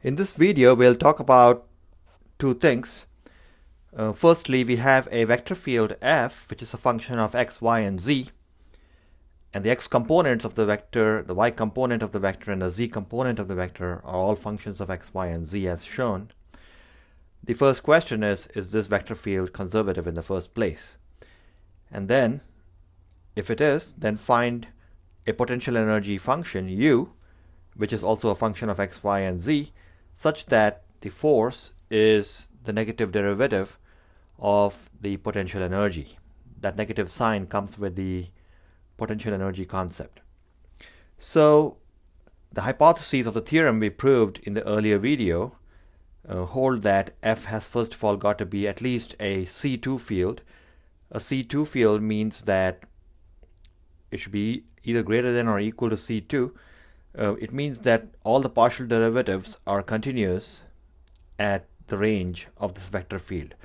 In this video, we'll talk about two things. Firstly, we have a vector field f, which is a function of x, y, and z, and the x components of the vector, the y component of the vector, and the z component of the vector are all functions of x, y, and z as shown. The first question is this vector field conservative in the first place? And then, if it is, then find a potential energy function, u, which is also a function of x, y, and z, such that the force is the negative derivative of the potential energy. That negative sign comes with the potential energy concept. So the hypotheses of the theorem we proved in the earlier video hold that f has first of all got to be at least a C2 field. A C2 field means that it should be either greater than or equal to C2. It means that all the partial derivatives are continuous at the range of this vector field.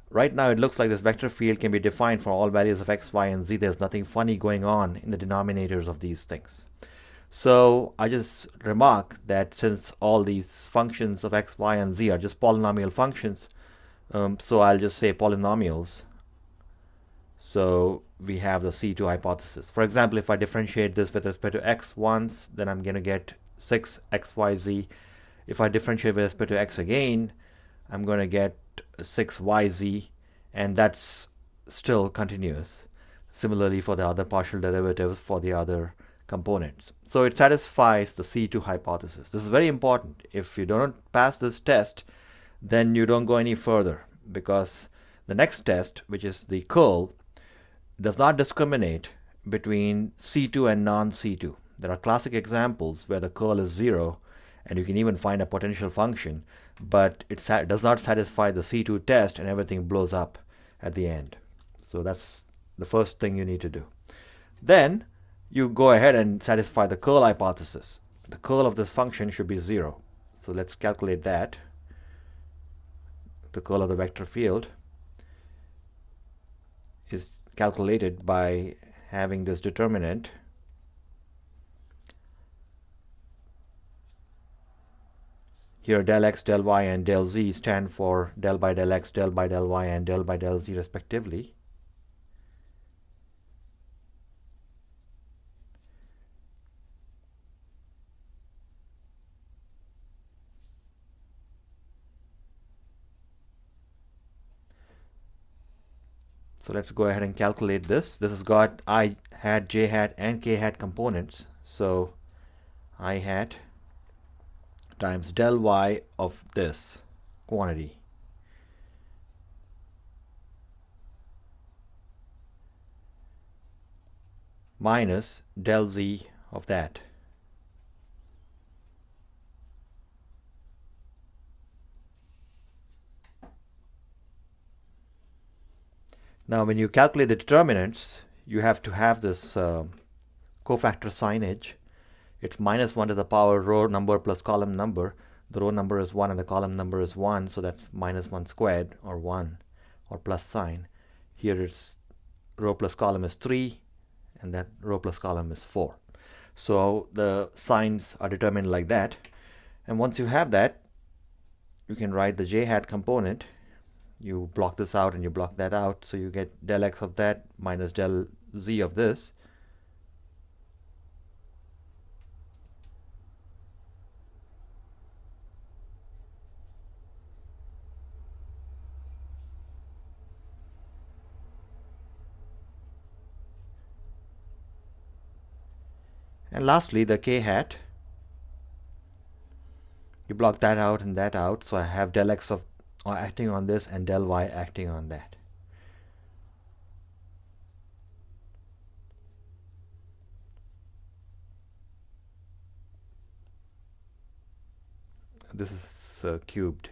Right now it looks like this vector field can be defined for all values of x, y, and z. There's nothing funny going on in the denominators of these things. So I just remark that since all these functions of x, y, and z are just polynomial functions, so I'll just say polynomials. So we have the C2 hypothesis. For example, if I differentiate this with respect to x once, then I'm going to get 6xyz. If I differentiate with respect to x again, I'm going to get 6yz, and that's still continuous. Similarly for the other partial derivatives for the other components. So it satisfies the C2 hypothesis. This is very important. If you don't pass this test, then you don't go any further, because the next test, which is the curl, does not discriminate between C2 and non-C2. There are classic examples where the curl is 0, and you can even find a potential function, but it does not satisfy the C2 test, and everything blows up at the end. So that's the first thing you need to do. Then you go ahead and satisfy the curl hypothesis. The curl of this function should be 0. So let's calculate that. The curl of the vector field is calculated by having this determinant here. Del x, del y, and del z stand for del by del x, del by del y, and del by del z respectively. So let's go ahead and calculate this. This has got I hat, j hat, and k hat components. So I hat times del y of this quantity minus del z of that. Now when you calculate the determinants, you have to have this cofactor signage. It's minus 1 to the power row number plus column number. The row number is 1 and the column number is 1, so that's minus 1 squared, or 1, or plus sign. Here it's row plus column is 3, and that row plus column is 4. So the signs are determined like that. And once you have that, you can write the j hat component. You block this out and you block that out, so you get del x of that minus del z of this. And lastly, the k hat. You block that out and that out, so I have del x of acting on this and del y acting on that. This is cubed.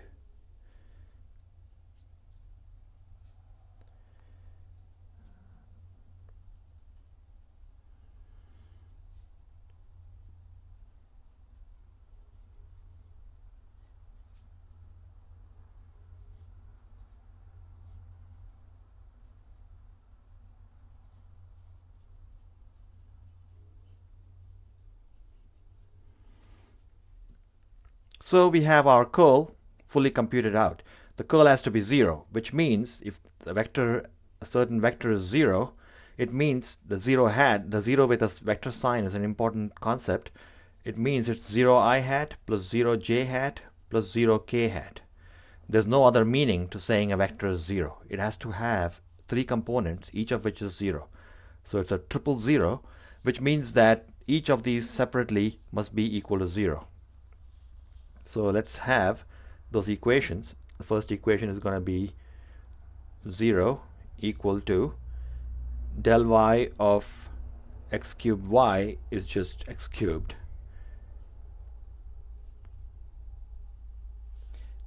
So we have our curl fully computed out. The curl has to be 0, which means if the vector, a certain vector is 0, it means the 0 with a vector sign is an important concept. It means it's 0 I hat plus 0 j hat plus 0 k hat. There's no other meaning to saying a vector is 0. It has to have 3 components, each of which is 0. So it's a triple 0, which means that each of these separately must be equal to 0. So let's have those equations. The first equation is going to be 0 equal to del y of x cubed y is just x cubed.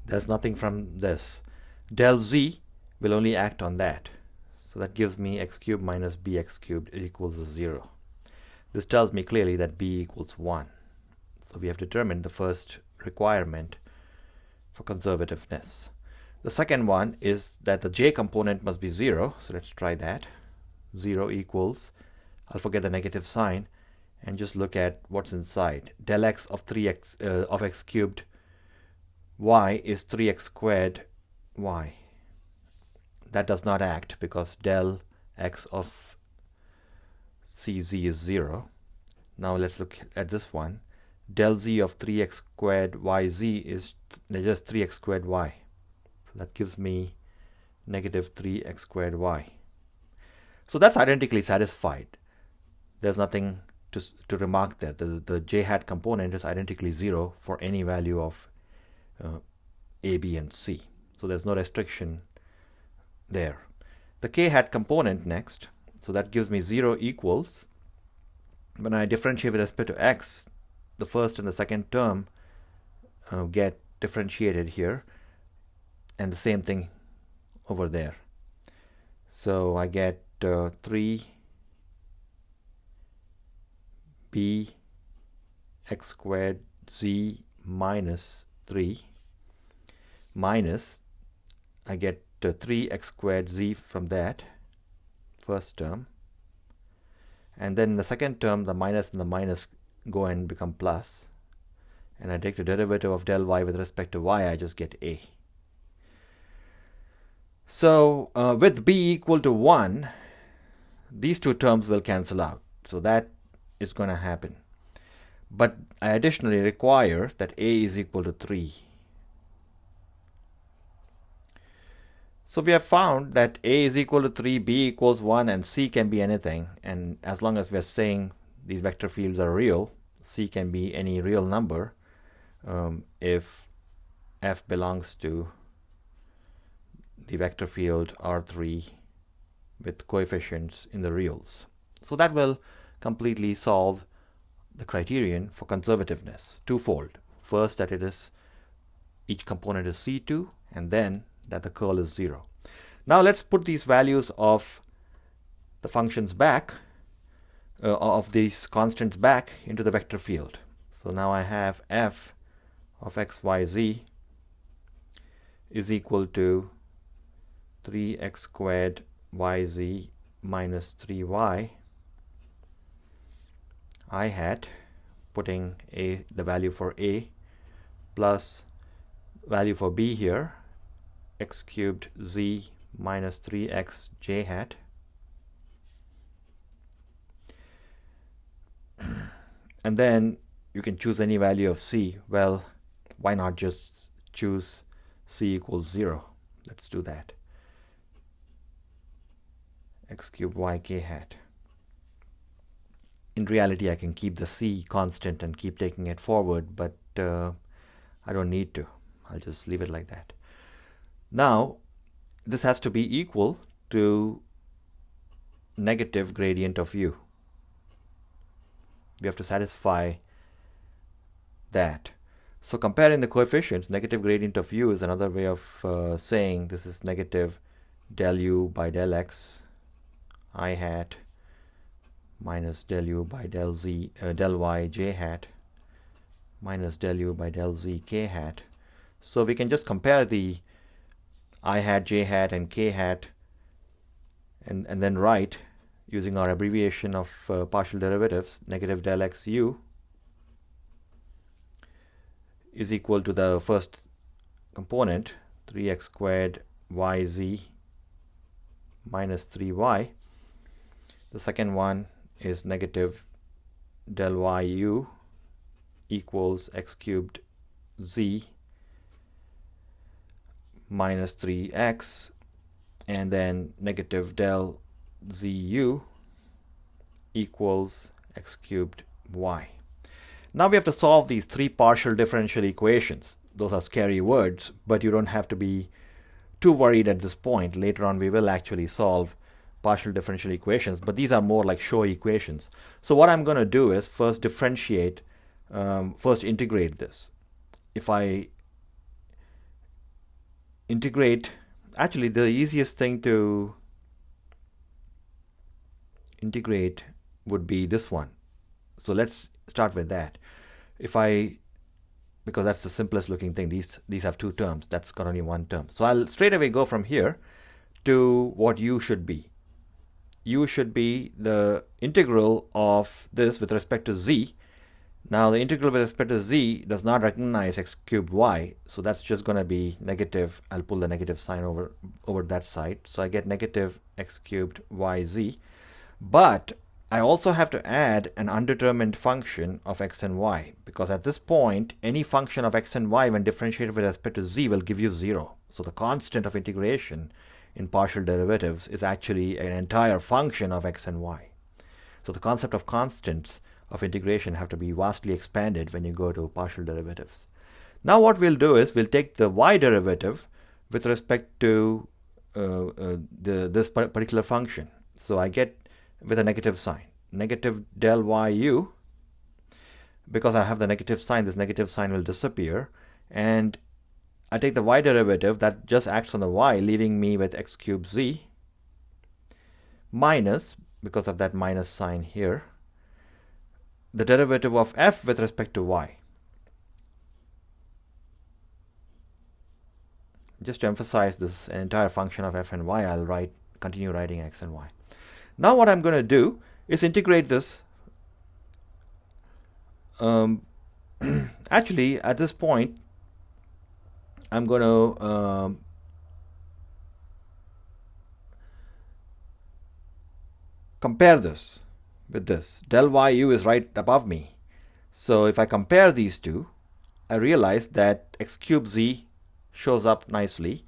There's nothing from this. Del z will only act on that. So that gives me x cubed minus bx cubed equals 0. This tells me clearly that b equals 1. So we have determined the first requirement for conservativeness. The second one is that the j component must be 0. So let's try that. 0 equals, I'll forget the negative sign and just look at what's inside. Del x of 3x of x cubed y is 3x squared y. That does not act because del x of cz is 0. Now let's look at this one. Del z of 3x squared yz is just 3x squared y. So that gives me negative 3x squared y. So that's identically satisfied. There's nothing to remark there. The j hat component is identically 0 for any value of a, b, and c. So there's no restriction there. The k hat component next. So that gives me 0 equals, when I differentiate with respect to x, the first and the second term get differentiated here, and the same thing over there. So I get 3 b x squared z minus 3 minus, I get 3x squared z from that first term, and then in the second term the minus and the minus go and become plus, and I take the derivative of del y with respect to y, I just get a. So with b equal to 1, these two terms will cancel out. So that is going to happen. But I additionally require that a is equal to 3. So we have found that a is equal to 3, b equals 1, and c can be anything. And as long as we are saying these vector fields are real, c can be any real number if f belongs to the vector field R3 with coefficients in the reals. So that will completely solve the criterion for conservativeness, twofold. First, that each component is C2, and then that the curl is 0. Now let's put these values of the functions back, of these constants back into the vector field. So now I have f of x, y, z is equal to 3x squared yz minus 3y I hat, putting the value for a plus value for b here, x cubed z minus 3x j hat, and then you can choose any value of c. Well, why not just choose c equals 0? Let's do that. X cubed y k hat. In reality, I can keep the c constant and keep taking it forward, but I don't need to. I'll just leave it like that. Now, this has to be equal to negative gradient of u. We have to satisfy that. So comparing the coefficients, negative gradient of u is another way of saying this is negative del u by del x I hat minus del u by del z del y j hat minus del u by del z k hat. So we can just compare the I hat, j hat, and k hat, and then write using our abbreviation of partial derivatives, negative del x u is equal to the first component, 3x squared yz minus 3y. The second one is negative del yu equals x cubed z minus 3x, and then negative del zu equals x cubed y. Now we have to solve these three partial differential equations. Those are scary words, but you don't have to be too worried at this point. Later on we will actually solve partial differential equations, but these are more like show equations. So what I'm going to do is first differentiate, first integrate this. If I integrate, actually the easiest thing to integrate would be this one. So let's start with that. Because that's the simplest looking thing, these have two terms, that's got only one term. So I'll straight away go from here to what u should be. U should be the integral of this with respect to z. Now the integral with respect to z does not recognize x cubed y, so that's just going to be negative. I'll pull the negative sign over that side, so I get negative x cubed yz. But I also have to add an undetermined function of x and y, because at this point any function of x and y when differentiated with respect to z will give you 0. So the constant of integration in partial derivatives is actually an entire function of x and y. So the concept of constants of integration have to be vastly expanded when you go to partial derivatives. Now what we'll do is we'll take the y derivative with respect to this particular function. So I get with a negative sign, negative del yu. Because I have the negative sign, this negative sign will disappear, and I take the y derivative that just acts on the y, leaving me with x cubed z minus, because of that minus sign here, the derivative of f with respect to y. Just to emphasize this an entire function of f and y, I'll continue writing x and y. Now what I'm going to do is integrate this. Actually, at this point, I'm going to compare this with this. Del yu is right above me. So if I compare these two, I realize that x cubed z shows up nicely.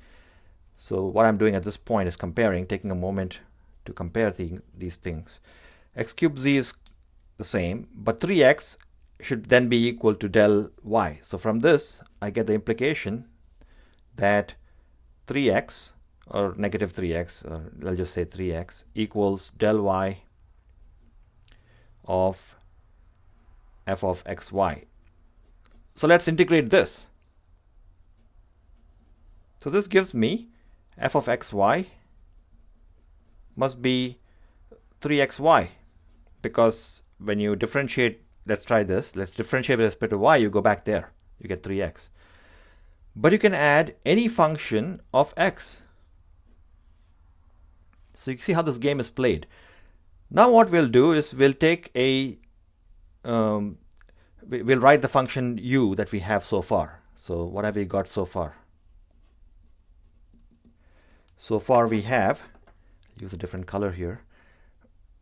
So what I'm doing at this point is comparing, taking a moment to compare these things. X cubed z is the same, but 3x should then be equal to del y. So from this, I get the implication that 3x, or negative 3x, or I'll just say 3x, equals del y of f of xy. So let's integrate this. So this gives me f of xy must be 3xy, because when you differentiate, let's try this, let's differentiate with respect to y, you go back there, you get 3x. But you can add any function of x. So you see how this game is played. Now what we'll do is we'll take we'll write the function u that we have so far. So what have we got so far? So far we have, use a different color here,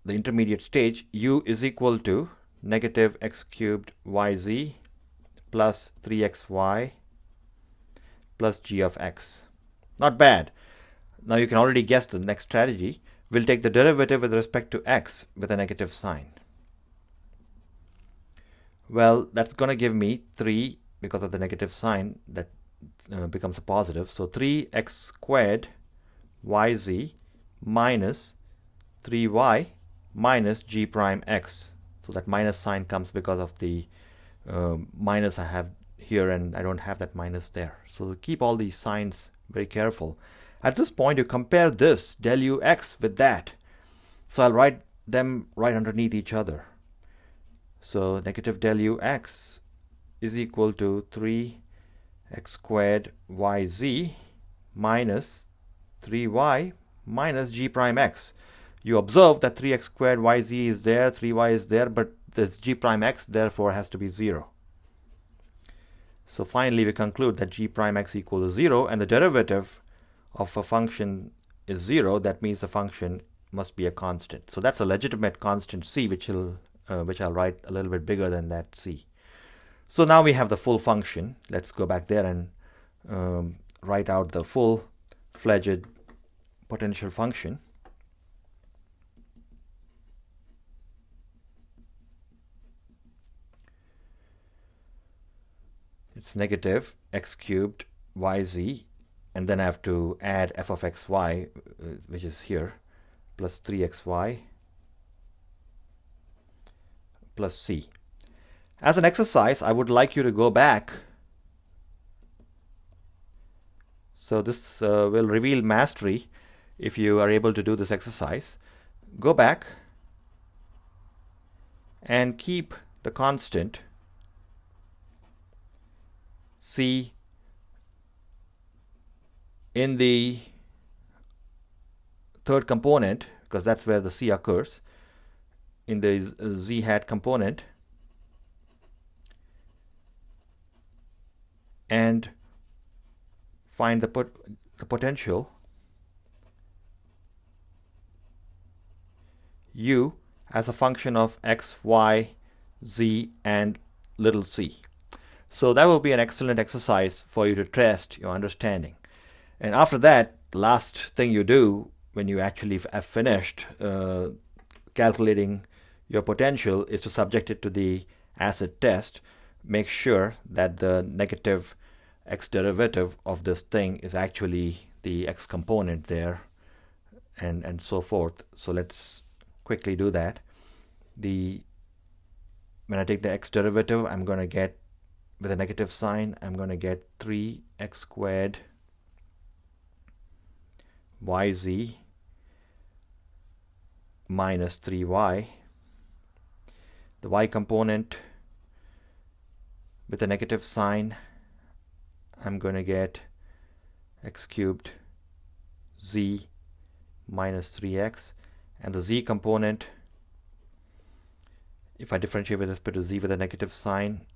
the intermediate stage, u is equal to negative x cubed yz plus 3xy plus g of x. Not bad. Now you can already guess the next strategy. We'll take the derivative with respect to x with a negative sign. Well, that's going to give me 3, because of the negative sign, that becomes a positive. So 3x squared yz minus 3y minus g prime x. So that minus sign comes because of the minus I have here, and I don't have that minus there. So keep all these signs very careful. At this point, you compare this del ux with that. So I'll write them right underneath each other. So negative del ux is equal to 3x squared yz minus 3y minus g prime x. You observe that 3x squared yz is there, 3y is there, but this g prime x therefore has to be 0. So finally we conclude that g prime x equals 0, and the derivative of a function is 0. That means the function must be a constant. So that's a legitimate constant c, which I'll write a little bit bigger than that c. So now we have the full function. Let's go back there and write out the full-fledged potential function. It's negative x cubed yz, and then I have to add f of xy, which is here, plus 3xy plus c. As an exercise, I would like you to go back. So this will reveal mastery if you are able to do this exercise. Go back and keep the constant c in the third component, because that's where the c occurs, in the z hat component, and find the potential u as a function of x, y, z, and little c. So that will be an excellent exercise for you to test your understanding. And after that, the last thing you do when you actually have finished calculating your potential is to subject it to the acid test. Make sure that the negative x derivative of this thing is actually the x component there, and so forth. So let's quickly do that. When I take the x derivative, I'm going to get, with a negative sign, I'm going to get 3x squared yz minus 3y. The y component, with a negative sign, I'm going to get x cubed z minus 3x, and the z component, if I differentiate with respect to z with a negative sign,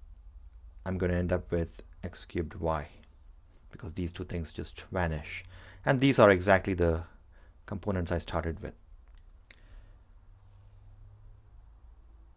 I'm going to end up with x cubed y, because these two things just vanish. And these are exactly the components I started with.